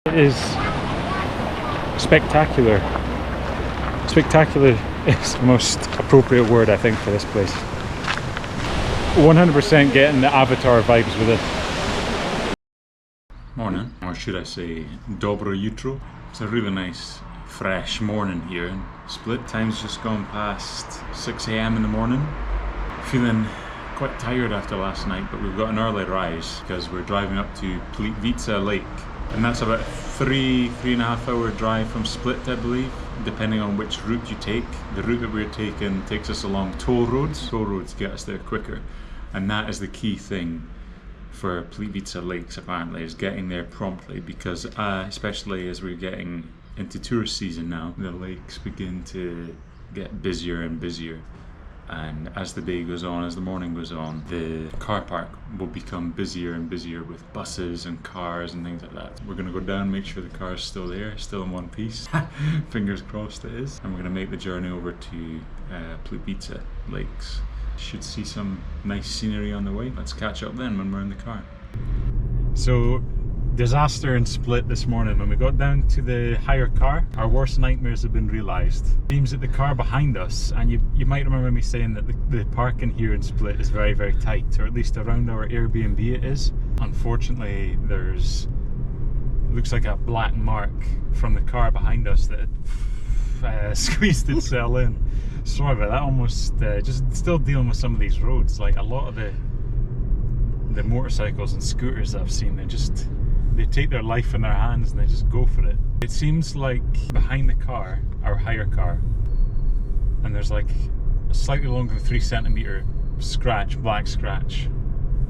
It is spectacular. Spectacular is the most appropriate word, I think, for this place. 100% getting the Avatar vibes with it. Morning, or should I say dobro jutro. It's a really nice fresh morning here in Split. Time's just gone past 6 AM in the morning. Feeling quite tired after last night, but we've got an early rise because we're driving up to Plitvice Lake, and that's about a 3.5 hour drive from Split, I believe, depending on which route you take. The route that we're taking takes us along toll roads. Toll roads get us there quicker, and that is the key thing for Plitvice Lakes, apparently, is getting there promptly, because especially as we're getting into tourist season now, the lakes begin to get busier and busier, and as the day goes on, as the morning goes on, the car park will become busier and busier with buses and cars and things like that. We're going to go down, make sure the car is still there, still in one piece. Fingers crossed it is. And we're going to make the journey over to Plitvice Lakes. Should see some nice scenery on the way. Let's catch up then when we're in the car. So, disaster in Split this morning. When we got down to the hire car, our worst nightmares have been realised. Seems that the car behind us, and you might remember me saying that the parking here in Split is very, very tight, or at least around our Airbnb it is. Unfortunately, looks like a black mark from the car behind us that had squeezed itself in. Sorry about that. Almost just still dealing with some of these roads. Like a lot of the motorcycles and scooters that I've seen, they take their life in their hands and they just go for it. It seems like behind the car, our hire car, and there's like a slightly longer than 3 centimeter scratch, black scratch.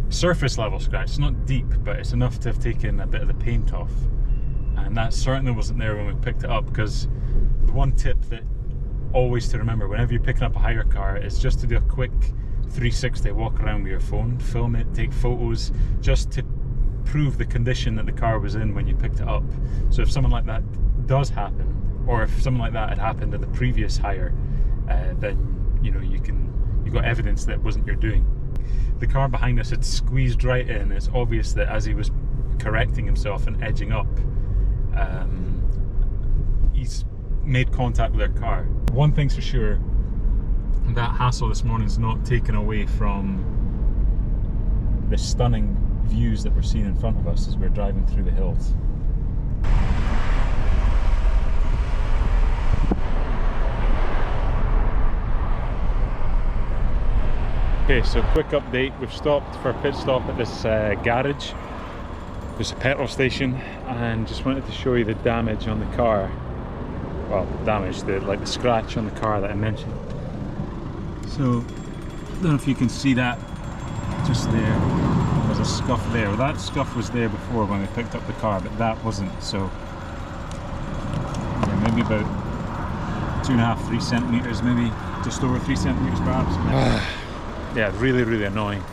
Surface level scratch. It's not deep, but it's enough to have taken a bit of the paint off. And that certainly wasn't there when we picked it up, because the one tip that always to remember whenever you're picking up a hire car is just to do a quick 360 walk around with your phone, film it, take photos, just to prove the condition that the car was in when you picked it up. So if something like that does happen, or if something like that had happened in the previous hire, then you know you've got evidence that it wasn't your doing. The car behind us had squeezed right in. It's obvious that as he was correcting himself and edging up, he's made contact with our car. One thing's for sure, that hassle this morning's not taken away from the stunning views that we're seeing in front of us as we're driving through the hills. Okay, so quick update. We've stopped for a pit stop at this garage. There's a petrol station, and just wanted to show you the damage on the car. Well, damage, the scratch on the car that I mentioned. So, I don't know if you can see that just there. There's a scuff there. Well, that scuff was there before when we picked up the car, but that wasn't. So, yeah, maybe about 2.5, 3 centimeters, maybe just over 3 centimeters perhaps. Yeah, really, really annoying.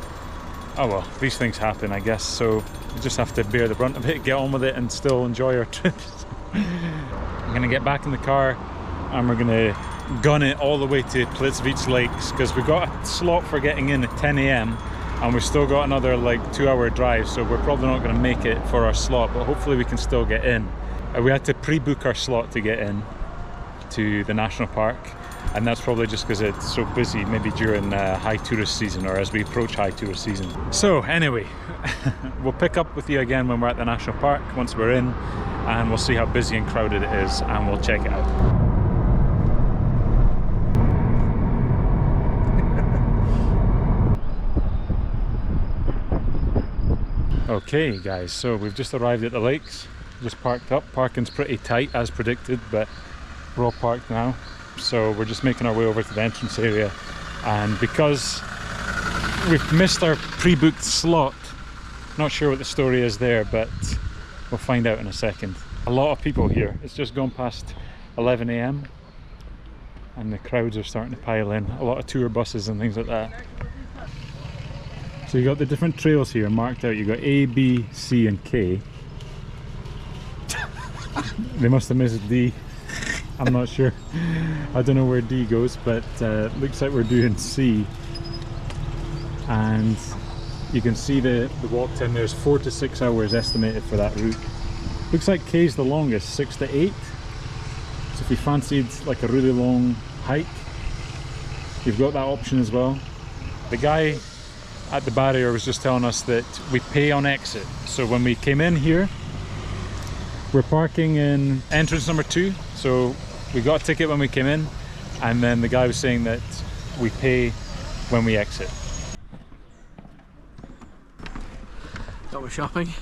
Oh well, these things happen, I guess. So we just have to bear the brunt of it, get on with it, and still enjoy our trips. I'm gonna get back in the car and we're gonna gun it all the way to Plitvice Lakes, because we've got a slot for getting in at 10 AM and we've still got another like 2-hour drive, so we're probably not gonna make it for our slot, but hopefully we can still get in. We had to pre-book our slot to get in to the national park, and that's probably just because it's so busy, maybe during high tourist season, or as we approach high tourist season. So anyway, we'll pick up with you again when we're at the national park, once we're in, and we'll see how busy and crowded it is, and we'll check it out. Okay guys, so we've just arrived at the lakes, just parked up. Parking's pretty tight as predicted, but we're all parked now. So we're just making our way over to the entrance area, and because we've missed our pre-booked slot, not sure what the story is there, but we'll find out in a second. A lot of people here. It's just gone past 11 AM and the crowds are starting to pile in. A lot of tour buses and things like that. So you got the different trails here marked out. You got A, B, C and K. They must have missed D. I'm not sure. I don't know where D goes, but looks like we're doing C. And you can see the walk time. There's 4 to 6 hours estimated for that route. Looks like K's the longest, 6 to 8. So if you fancied like a really long hike, you've got that option as well. The guy at the barrier was just telling us that we pay on exit. So when we came in here, we're parking in entrance number 2. So we got a ticket when we came in, and then the guy was saying that we pay when we exit. That was shopping.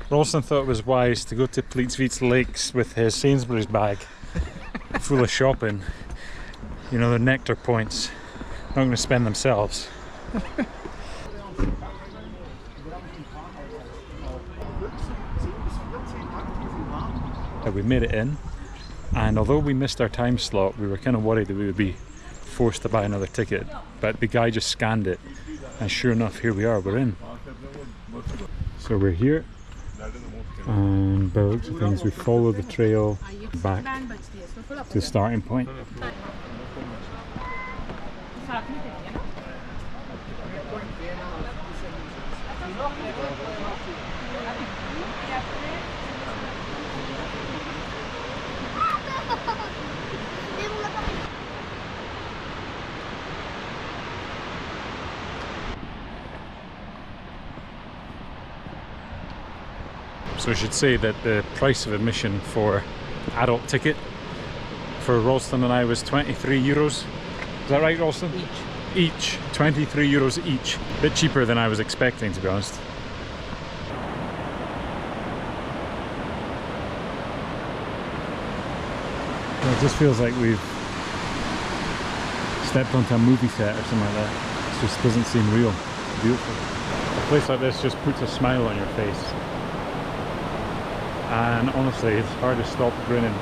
Rulston thought it was wise to go to Plitvice Lakes with his Sainsbury's bag full of shopping. You know, the nectar points, not going to spend themselves. We made it in, and although we missed our time slot, we were kind of worried that we would be forced to buy another ticket, but the guy just scanned it, and sure enough, here we are, we're in. So we're here, and by the looks of things we follow the trail back to the starting point. So I should say that the price of admission for adult ticket for Rulston and I was 23 euros. Is that right, Rulston? Each. 23 euros each. A bit cheaper than I was expecting, to be honest. Well, it just feels like we've stepped onto a movie set or something like that. It just doesn't seem real. Beautiful. A place like this just puts a smile on your face. And honestly, it's hard to stop grinning.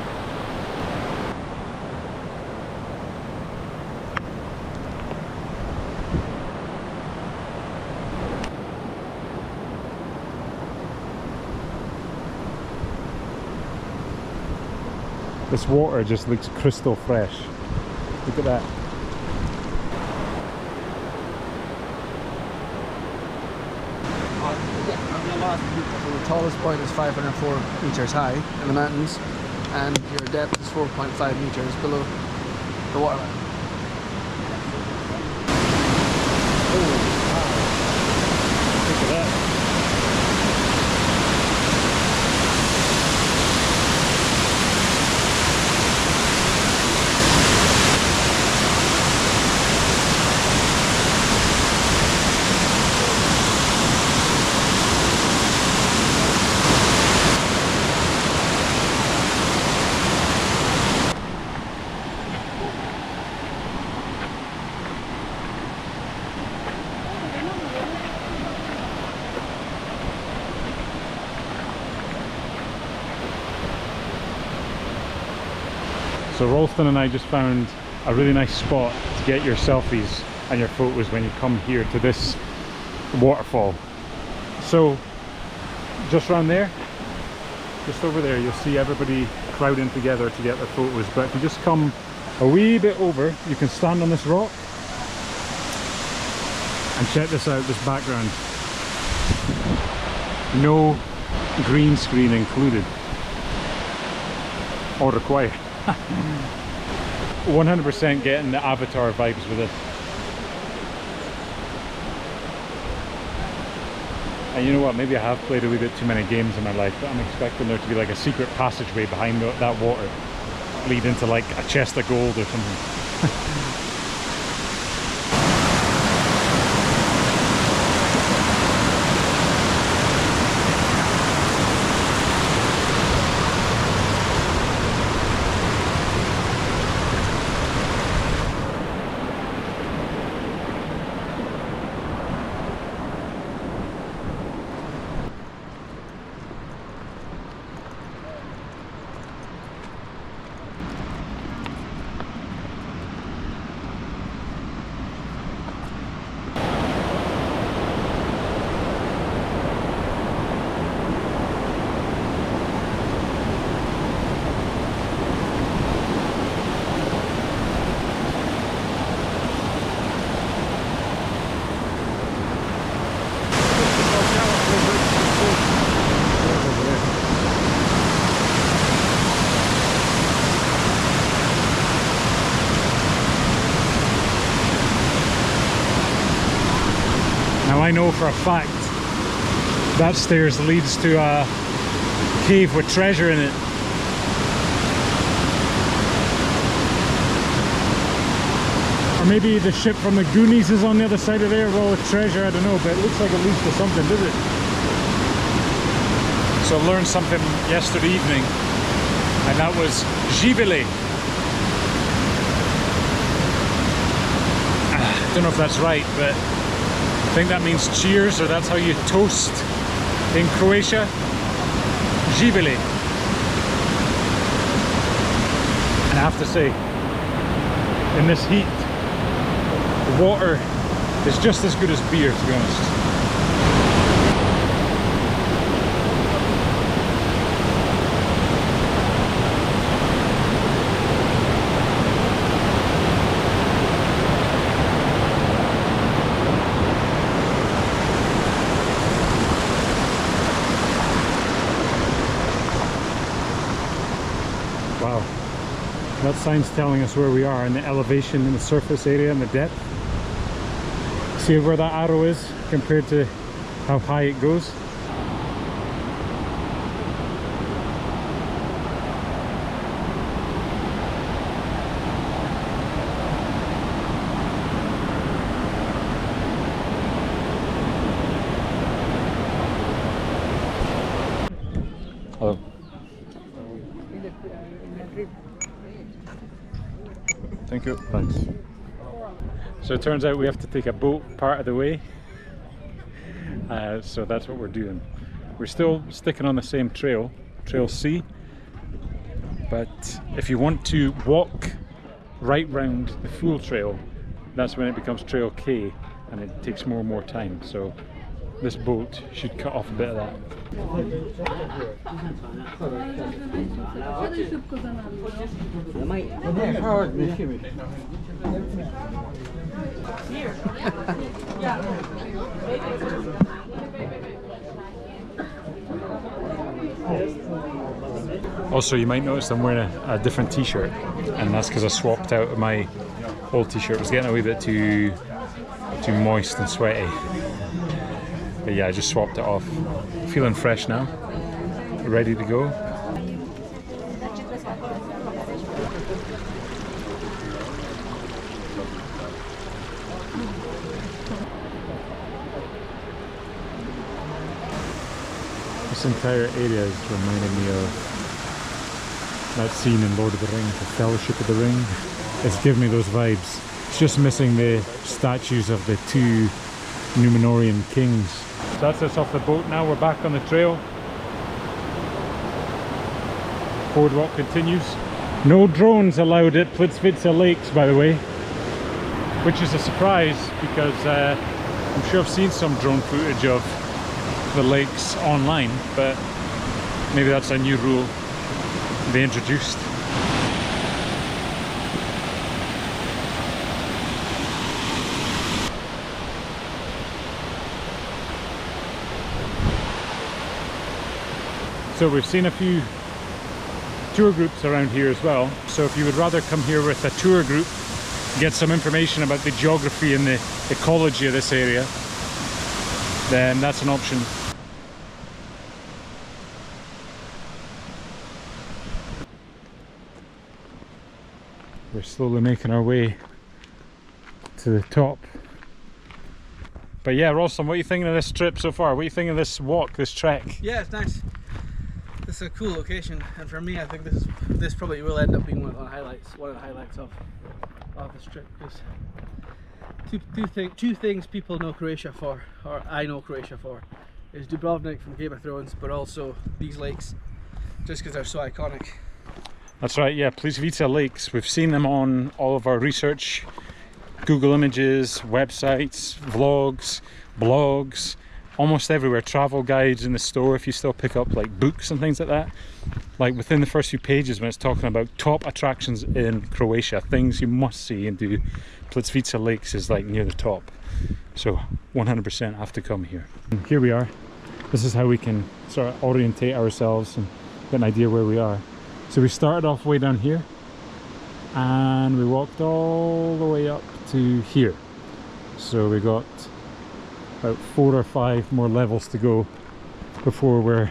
This water just looks crystal fresh. Look at that. The tallest point is 504 meters high in the mountains, and your depth is 4.5 meters below the waterline. Look at that. So Rulston and I just found a really nice spot to get your selfies and your photos when you come here to this waterfall. So just around there, just over there, you'll see everybody crowding together to get their photos. But if you just come a wee bit over, you can stand on this rock and check this out, this background. No green screen included or required. 100% getting the Avatar vibes with it. And you know what, maybe I have played a wee bit too many games in my life, but I'm expecting there to be like a secret passageway behind that water leading to like a chest of gold or something. Now I know for a fact that stairs leads to a cave with treasure in it. Or maybe the ship from the Goonies is on the other side of there with all the treasure, I don't know, but it looks like it leads to something, does it? So I learned something yesterday evening, and that was Gibele. I don't know if that's right, but I think that means cheers, or that's how you toast in Croatia. Gibele. And I have to say, in this heat, the water is just as good as beer, to be honest. Wow, that sign's telling us where we are in the elevation, in the surface area, and the depth. See where that arrow is compared to how high it goes. Hello. Thank you. Thanks. So it turns out we have to take a boat part of the way. So that's what we're doing. We're still sticking on the same trail, Trail C. But if you want to walk right round the full trail, that's when it becomes Trail K, and it takes more and more time. So this boat should cut off a bit of that. Also, you might notice I'm wearing a different t-shirt, and that's because I swapped out my old t-shirt. It was getting a wee bit too moist and sweaty. But yeah, I just swapped it off. Feeling fresh now, ready to go. This entire area is reminding me of that scene in Lord of the Rings, the Fellowship of the Ring. It's giving me those vibes. It's just missing the statues of the two Numenorian kings. So that's us off the boat now. We're back on the trail. Boardwalk continues. No drones allowed at Plitvice Lakes, by the way, which is a surprise because I'm sure I've seen some drone footage of the lakes online, but maybe that's a new rule they introduced. So we've seen a few tour groups around here as well. So if you would rather come here with a tour group, get some information about the geography and the ecology of this area, then that's an option. We're slowly making our way to the top. But yeah, Rulston, what are you thinking of this trip so far? What are you thinking of this walk, this trek? Yeah, it's nice. This is a cool location, and for me, I think this probably will end up being one of the highlights of this trip. Because two things people know Croatia for, or I know Croatia for, is Dubrovnik from Game of Thrones, but also these lakes, just because they're so iconic. That's right, yeah, Plitvice Lakes. We've seen them on all of our research, Google Images, websites, vlogs, blogs, almost everywhere. Travel guides in the store if you still pick up like books and things like that. Like within the first few pages when it's talking about top attractions in Croatia, things you must see and do, Plitvice Lakes is like near the top. So 100% have to come here. And here we are. This is how we can sort of orientate ourselves and get an idea where we are. So we started off way down here and we walked all the way up to here. So we got about 4 or 5 more levels to go before we're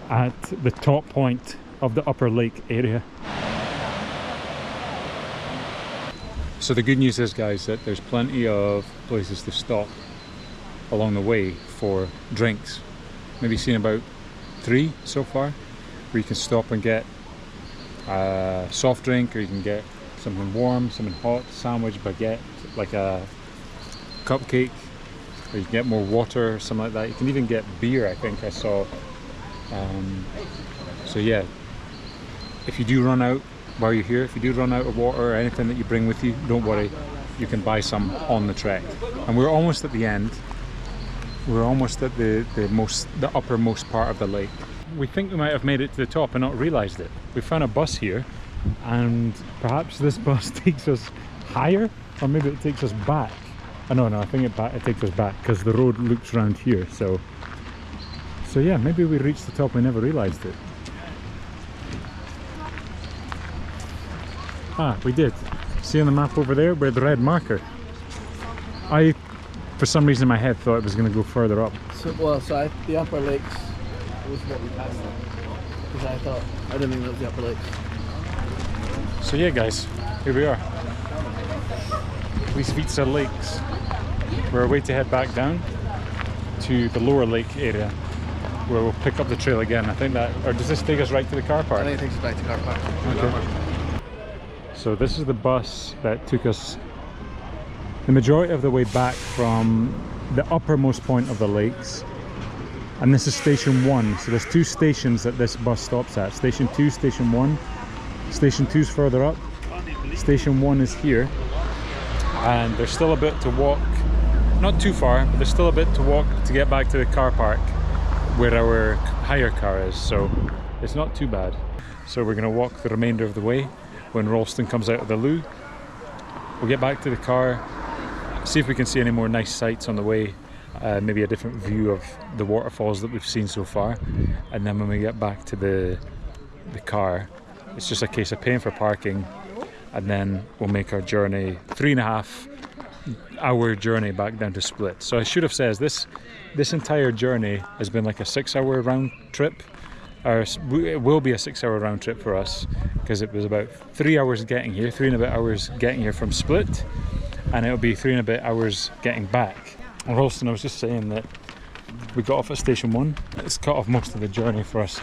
at the top point of the upper lake area. So the good news is, guys, that there's plenty of places to stop along the way for drinks. Maybe seen about 3 so far, where you can stop and get a soft drink, or you can get something warm, something hot, sandwich, baguette, like a cupcake, or you can get more water or something like that. You can even get beer, I think I saw. So yeah, if you do run out while you're here, if you do run out of water or anything that you bring with you, don't worry, you can buy some on the trek. And we're almost at the end. We're almost at the uppermost part of the lake. We think we might have made it to the top and not realised it. We found a bus here, and perhaps this bus takes us higher, or maybe it takes us back. No, I think it takes us back, because the road loops around here. So yeah, maybe we reached the top, we never realised it. Ah, we did. See on the map over there where the red marker? I, for some reason in my head, thought it was going to go further up. So the upper lakes was what we passed, because I didn't think that was the upper lakes. So yeah, guys, here we are. Plitvice Lakes. We're away to head back down to the lower lake area, where we'll pick up the trail again. I think that, or does this take us right to the car park? I think it takes us back to car park. Okay. So this is the bus that took us the majority of the way back from the uppermost point of the lakes. And this is station 1. So there's 2 stations that this bus stops at. Station 2, station 1. Station 2 is further up. Station 1 is here. And there's still a bit to walk. Not too far, but there's still a bit to walk to get back to the car park where our hire car is. So it's not too bad. So we're going to walk the remainder of the way when Rulston comes out of the loo. We'll get back to the car, see if we can see any more nice sights on the way, maybe a different view of the waterfalls that we've seen so far. And then when we get back to the car, it's just a case of paying for parking, and then we'll make our journey, 3.5 hour journey back down to Split. So I should have said this entire journey has been like a 6-hour round trip. Or it will be a 6-hour round trip for us, because it was about 3 hours getting here, 3 and a bit hours getting here from Split, and it'll be 3 and a bit hours getting back. And Rulston, I was just saying that we got off at station 1. It's cut off most of the journey for us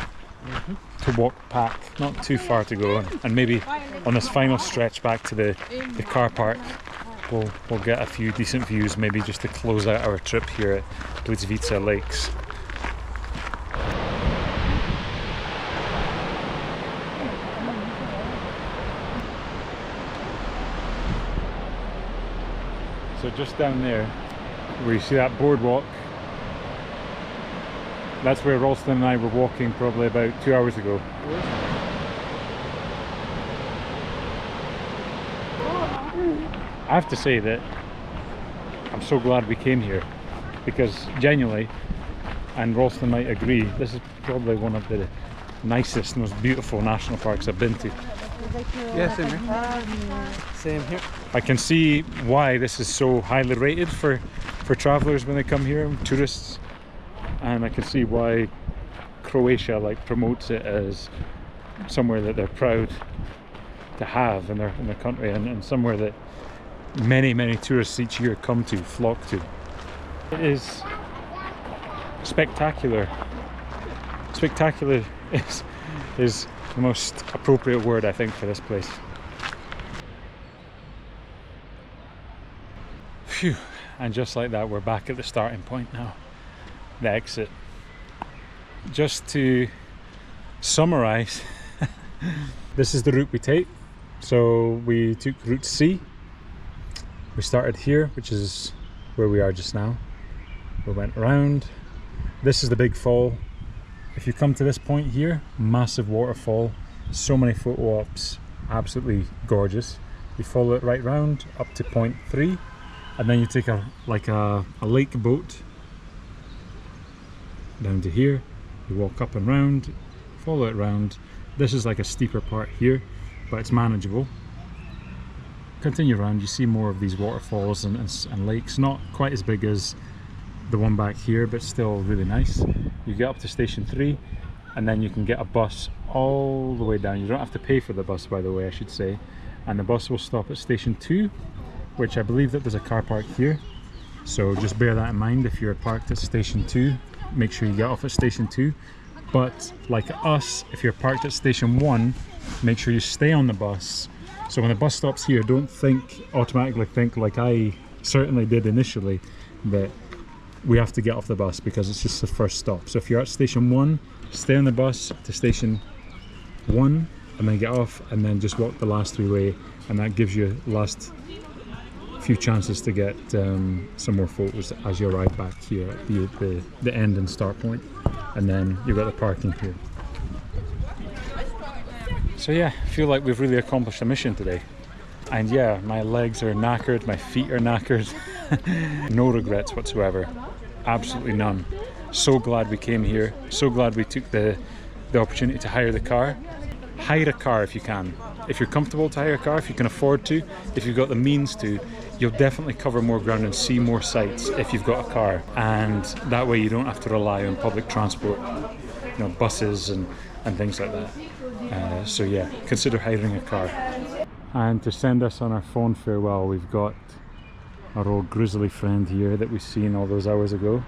to walk back, not too far to go, and maybe on this final stretch back to the car park we'll get a few decent views, maybe just to close out our trip here at Plitvice Lakes. So just down there, where you see that boardwalk, that's where Rulston and I were walking probably about 2 hours ago. I have to say that I'm so glad we came here, because genuinely, and Rulston might agree, this is probably one of the nicest, most beautiful national parks I've been to. Yeah, same here. Same here. I can see why this is so highly rated for travellers when they come here, tourists, and I can see why Croatia promotes it as somewhere that they're proud to have in their country, and somewhere that many tourists each year flock to. It is spectacular. Spectacular is the most appropriate word, I think, for this place. Phew, and just like that, we're back at the starting point now, the exit. Just to summarize, this is the route we take. So we took route C. We started here, which is where we are just now. We went around. This is the big fall. If you come to this point here, massive waterfall, so many photo ops, absolutely gorgeous. You follow it right round up to point 3, and then you take a lake boat down to here. You walk up and round, follow it round. This is like a steeper part here, but it's manageable. Continue around, you see more of these waterfalls and lakes, not quite as big as the one back here, but still really nice. You get up to station 3 and then you can get a bus all the way down. You don't have to pay for the bus, by the way, I should say. And the bus will stop at station 2, which I believe that there's a car park here. So just bear that in mind. If you're parked at station 2, make sure you get off at station 2. But like us, if you're parked at station 1, make sure you stay on the bus. So when the bus stops here, don't automatically think like I certainly did initially, that we have to get off the bus because it's just the first stop. So if you're at station 1, stay on the bus to station 1 and then get off, and then just walk the last 3 way, and that gives you last few chances to get some more photos as you arrive back here at the end and start point, and then you've got the parking here. So yeah, I feel like we've really accomplished a mission today. And yeah, my legs are knackered, my feet are knackered. No regrets whatsoever, absolutely none. So glad we came here, so glad we took the opportunity to hire the car. Hire a car if you can. If you're comfortable to hire a car, if you can afford to, if you've got the means to, you'll definitely cover more ground and see more sights if you've got a car. And that way you don't have to rely on public transport, you know, buses and things like that. So yeah, consider hiring a car. And to send us on our phone farewell, we've got our old grizzly friend here that we've seen all those hours ago.